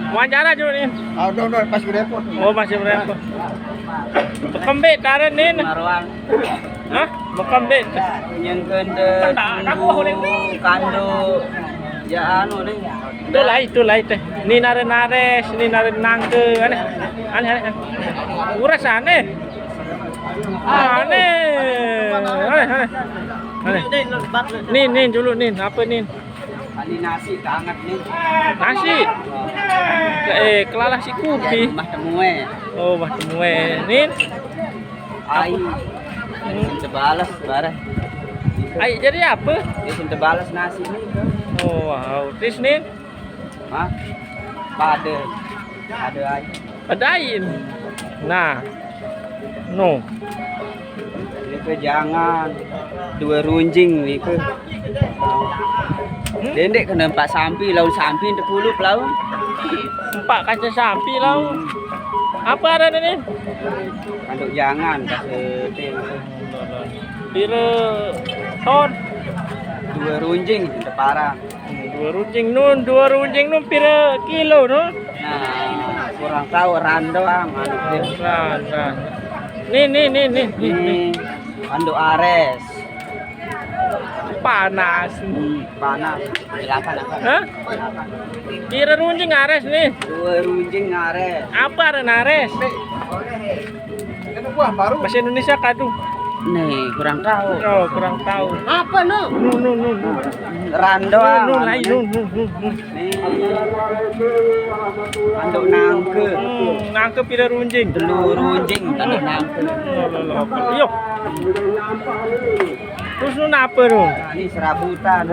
Wawancara dulu nih. Oh, pas berepot. Oh, masih berapa? Bekembet taran nih. Marwan. Hah? Bekembet. Yang kende kando ya anu nih. Itu lah teh. Ni nares, ni nangke aneh. Aneh. Uras aneh. Aneh. Nih dulu nih, apa nih? Ini nasi hangat nih. Nasi. Kelalah si kopi. Mah temue. Oh, mah temue. Nih. Ai. Sudah balas bareng. Ai jadi apa? Dia sudah balas nasi nih. Oh, wow. Terus nih? Hah? Ada ai. Adain. Nah. No. Ini ke jangan 2 runjing nih ke. Dendek kena 4 sampi, laun sampi untuk puluh laun. 4 kaca sampi lau. Apa ada nih? Kanduk jangan kasih tim. Pira ton 2 runjing untuk parang. 2 runjing nun pira kilo no? Nah, kurang tahu rando aman. Nah. Nih. Kanduk ares. Panas. Panas. Silakan. Hah? Pira runjing ares nih? 2 runjing ares. Apa ada ares? Buah baru. Bahasa Indonesia kadu. Nih, kurang tahu. Oh, kurang tahu. Apa no? Nun. Rando Lain. Nih. Kanduk nangke. Nangke pira runjing? 2 runjing kanduk nangke. Yo. Terus nun apa nun? Nah, ini serabutan.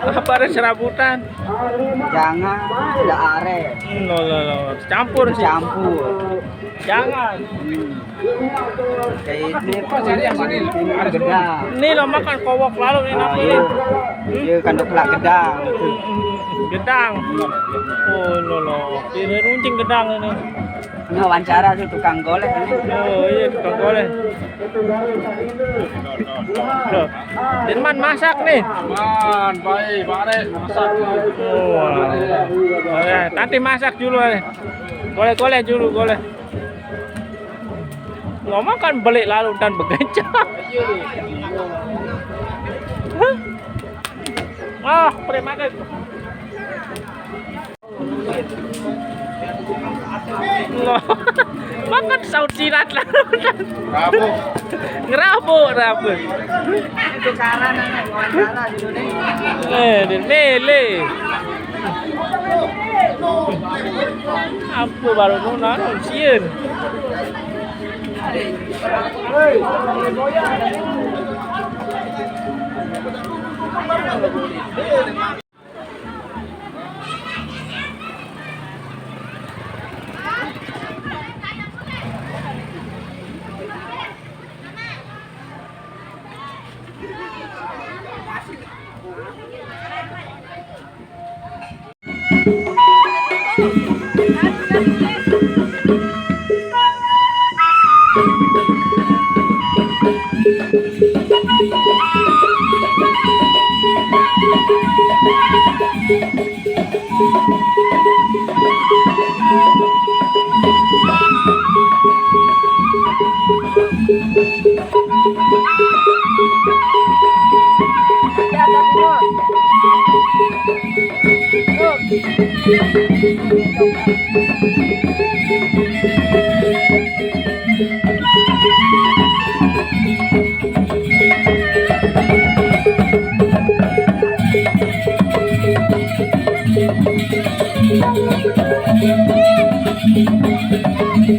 Apa ada serabutan? Jangan ada ares. Loh. Campur sih. Campur. Jangan. Kayak ini ada gedang. Ini lo makan kowok lalu ini apa ini? Iya kanduk kelak gedang. Gedang. Oh lo. Ini runcing gedang ini. Ini wawancara tuh tukang golek ini. Oh iya tukang golek. Loh. Dirman masak nih. Man, baik, bare masak. Oh. Nanti masak dulu. Golek dulu golek. Nggak makan balik lalu dan begencang. Premakan. Loh, makan saut sirat lalu dan ngerabuk. Itu karan wawancara di Indonesia. Mele. Apa baru nuna sieun. Thank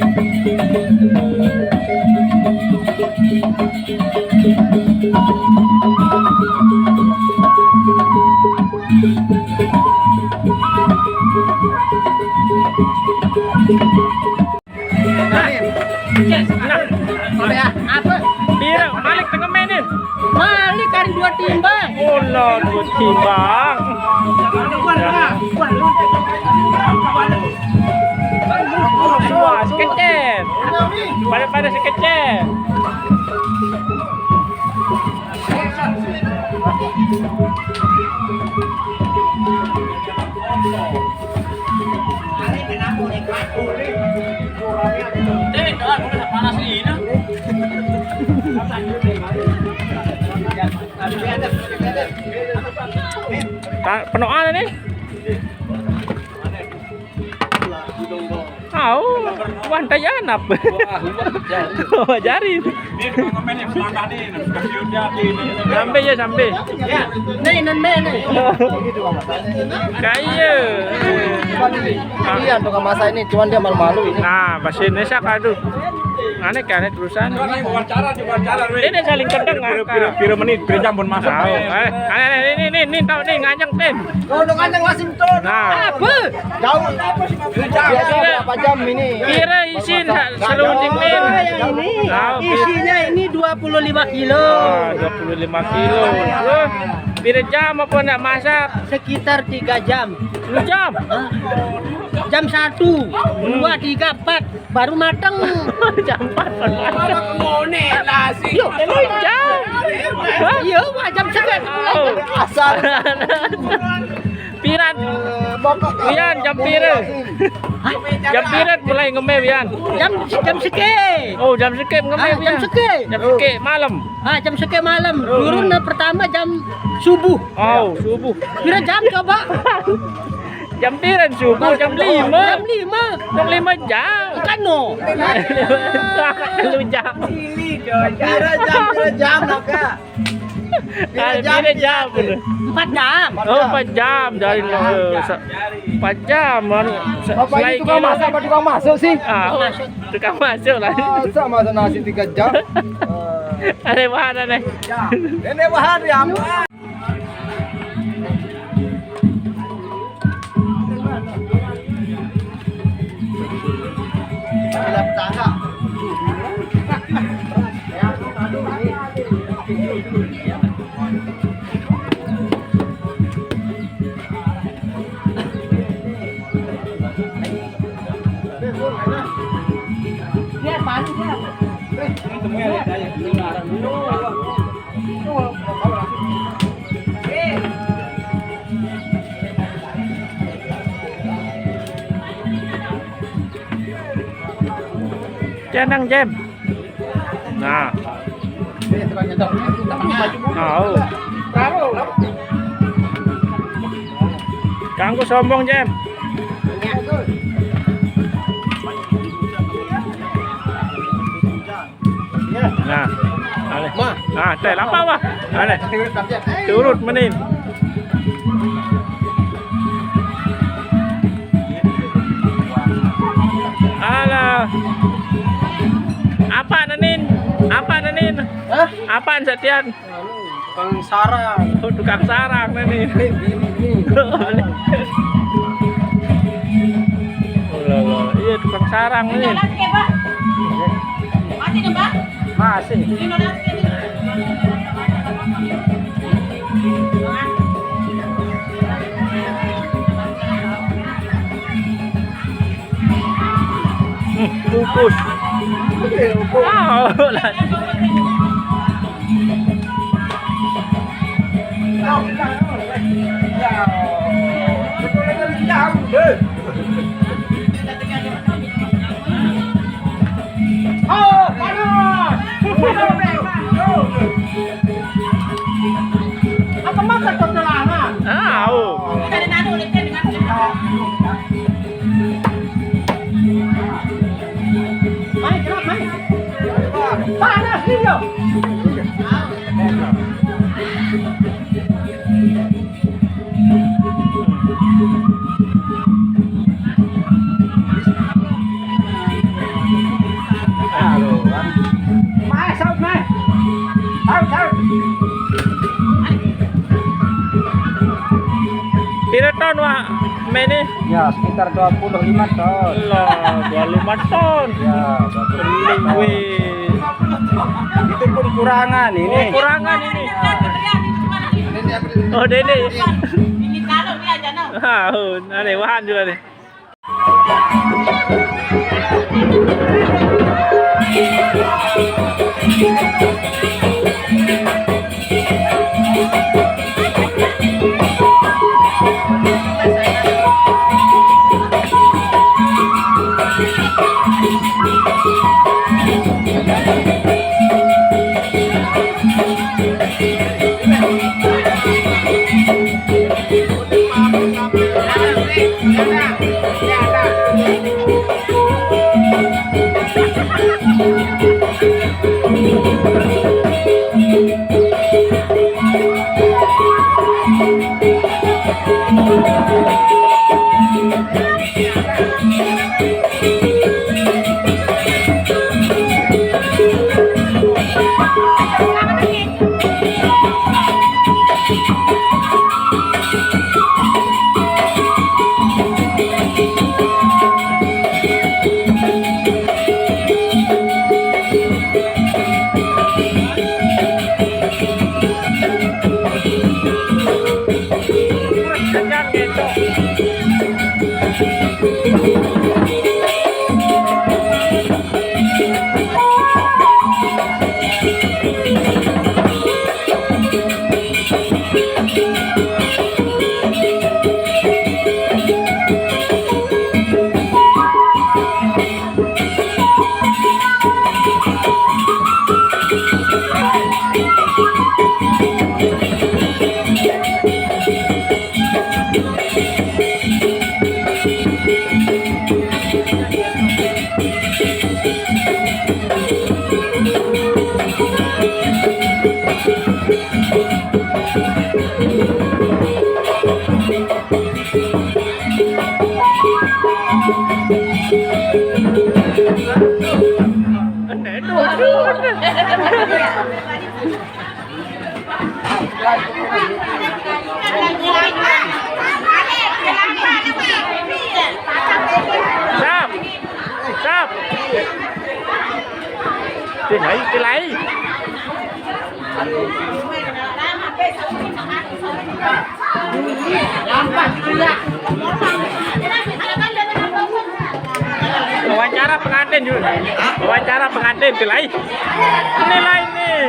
you. Nah, Apa? pira Malik tengah mainin. Malik kan 2 timbang. Oh lah, 2 timbang. Wah, sekecet. Pada sekecet. Penoan ini. Tahu, wantayan apa? Wah, jari. Sampai ya sampai. Nih, nih. Kaya. Iya tukang masak ini, cuman dia malu-malu ini. Nah, bahasa Indonesia kadu. Aneh kan terusan. Ini saling kedeng pira menit, pira jam pun masak. Ini tahu nih ngajeng tin. Udah ngajeng Washington. Nah, Apa? Jauh. Biasanya berapa jam ini? pira isin serunding min. Tahu, Isinya ini 25 kilo. 25 kilo. Loh, pira jam apa nak masak? Sekitar 3 jam. 10 jam. Jam 1, 2, 3, 4 baru matang. Jam 4 Yuk, jam. Iya, wah, jam sekian. Oh. Asal. Piran. Wian jam pira? Jam pira mulai ngeme Wian? Jam sekian. Oh, jam sekep ngeme Ah, Wian. jam sekep. Jam sekep malam. Jam sekian malam. Turun pertama jam subuh. Oh, subuh. Kira jam coba. Jam pira subuh? Jam 5. Jam 5. Jam 5 jam. Kan no. Lu jam. Kira jam nak kak. Pira jam. 4 jam. Oh, 4 jam dari 4 jam. Bapak ini tukang masak apa tukang masuk sih? Tukang masuk lah. Masa masak nasi 3 jam? Ada bahan nih. Ini bahan ya ampun. Janang jam. Nah. Tahu. Kanggo sombong jam. Nah. Ale. Ah, teh apa wah? Ale. Turut menin. Alah. Apa nanin? Apa nanin? Hah? Apaan Setian? Tukang sarang. Oh, tukang sarang nanin. Oh, iya tukang sarang nanin. Masih. Kukus. Oh, lah. Apa makan kau celana? Mai, kerap mai. Panas ni yo. Mai, saut mai. Saut. Pira ton wah mene? Ya sekitar 25 ton. Lah, 25 ton. Ya, saling. Wih. Itu pun kurangan Oh, ini. kurangan ini. Oh, Dede. Ah, ada Wahan juga nih. Sap, sap. Cái lấy. Wawancara pengantin juga. Wawancara pengantin nilai. Nilai nih.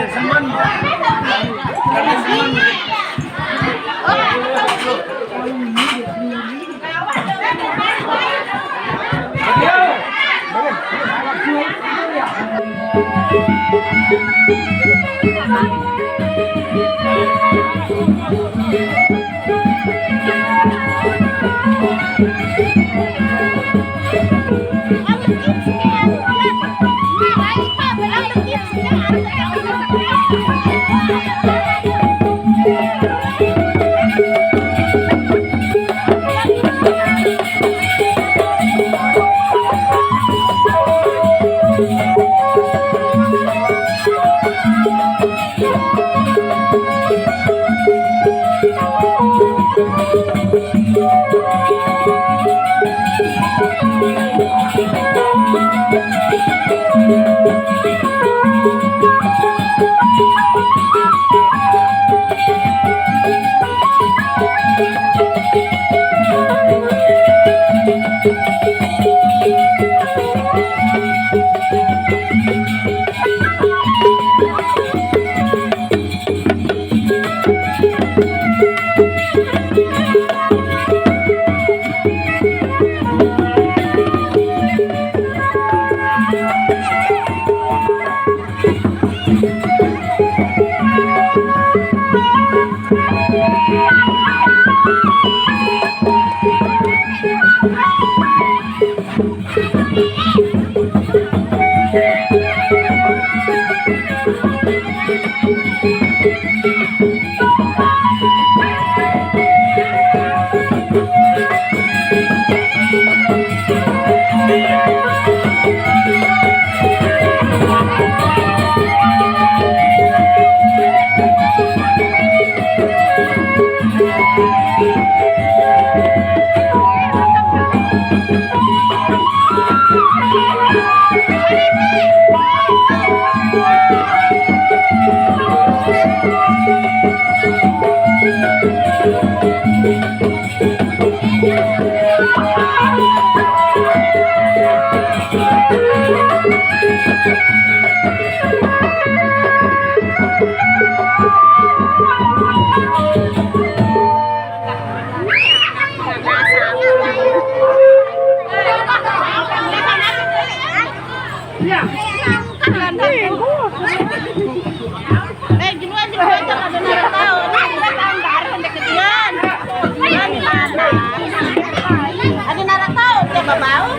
Ada nara tahu coba bau.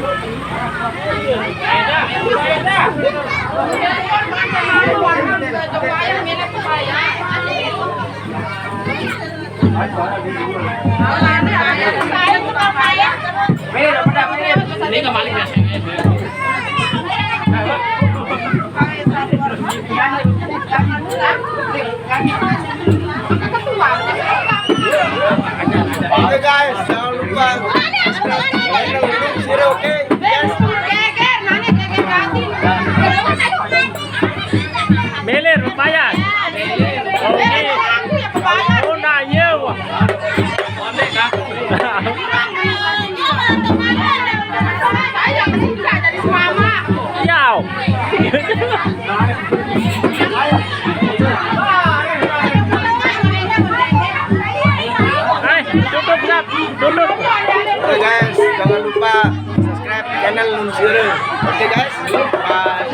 Ini kembali ya. Oke guys, jangan lupa subscribe, oke? Beler lumayan. Oh, nah, iya. Yao. Tutup, Zap. Tutup. Oke guys, jangan lupa subscribe channel Nunzire. Oke guys, bye.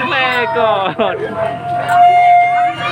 Lego.